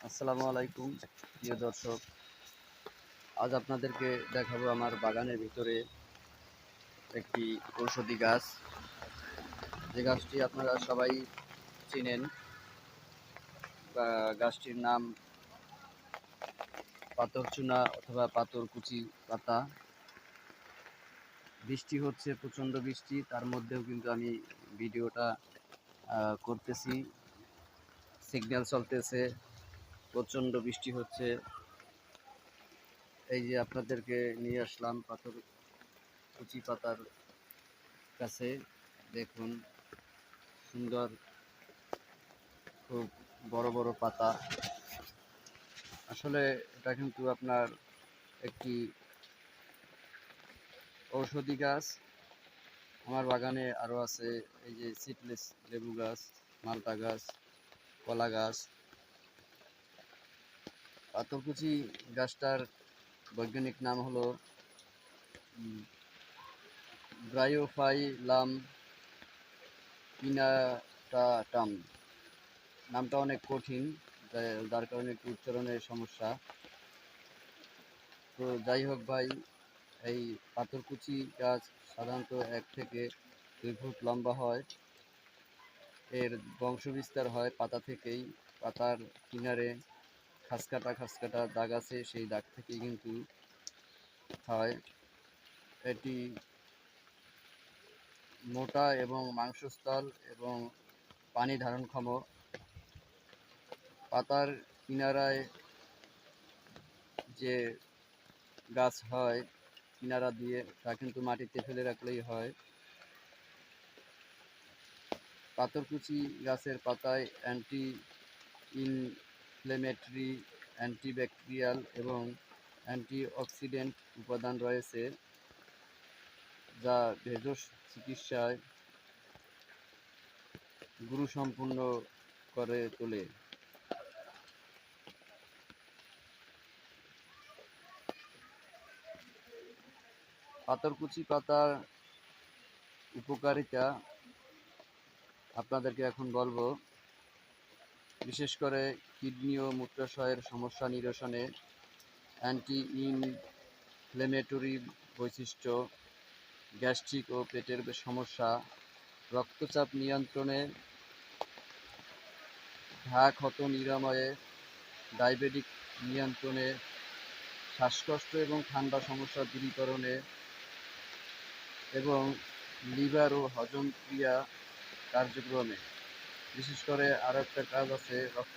আসসালামু আলাইকুম প্রিয় দর্শক। আজ আপনাদেরকে দেখাবো আমার বাগানের ভিতরে একটি ঔষধি গাছ, যে গাছটি আপনারা সবাই চিনেন। গাছটির নাম পাথরচুনা অথবা পাথরকুচি পাতা। বৃষ্টি হচ্ছে, প্রচণ্ড বৃষ্টি, তার মধ্যেও কিন্তু আমি ভিডিওটা করতেছি। সিগন্যাল চলতেছে, প্রচণ্ড বৃষ্টি হচ্ছে। এই যে আপনাদেরকে নিয়ে আসলাম পাথরকুচি পাতার কাছে। দেখুন, সুন্দর, খুব বড় বড় পাতা। আসলে এটা কিন্তু আপনার একটি ঔষধি গাছ। আমার বাগানে আরও আছে, এই যে সিডলেস লেবু গাছ, মালটা গাছ, কলা গাছ। পাথরকুচি গাছটার বৈজ্ঞানিক নাম হলো ব্রায়োফাইলাম পিনাটাটাম। নামটা অনেক কঠিন, যার কারণে একটু উচ্চারণের সমস্যা। তো যাই হোক ভাই, এই পাথরকুচি গাছ সাধারণত 1 থেকে 2 ফুট লম্বা হয়। এর বংশবিস্তার হয় পাতা থেকেই। পাতার কিনারে খাসকাটা দাগ আছে, সেই দাগ থেকেই কিন্তু হয়। এটি মোটা এবং মাংসস্থল এবং পানি ধারণক্ষম। পাতার কিনারায় যে গাছ হয় কিনারা দিয়ে, তা কিন্তু মাটিতে ফেলে রাখলেই হয়। পাথরকুচি গাছের পাতায় অ্যান্টি ইনফ্লেমেটরি, অ্যান্টিব্যাকটেরিয়াল এবং অ্যান্টিঅক্সিডেন্ট উপাদান রয়েছে, যা ভেষজ চিকিৎসায় গুরুত্বপূর্ণ করে তোলে। পাথরকুচি পাতার উপকারিতা আপনাদেরকে এখন বলবো। বিশেষ করে কিডনি ও মূত্রাশয়ের সমস্যা নিরসনে, অ্যান্টি ইনফ্লেমেটরি বৈশিষ্ট্য, গ্যাস্ট্রিক ও পেটের সমস্যা, রক্তচাপ নিয়ন্ত্রণে, ঘা ক্ষত নিরাময়ে, ডায়াবেটিক নিয়ন্ত্রণে, শ্বাসকষ্ট এবং ঠান্ডা সমস্যা দূরীকরণে এবং লিভার ও হজম ক্রিয়া কার্যক্রমে। বিশেষ করে আরও একটা কাজ আছে, রক্ত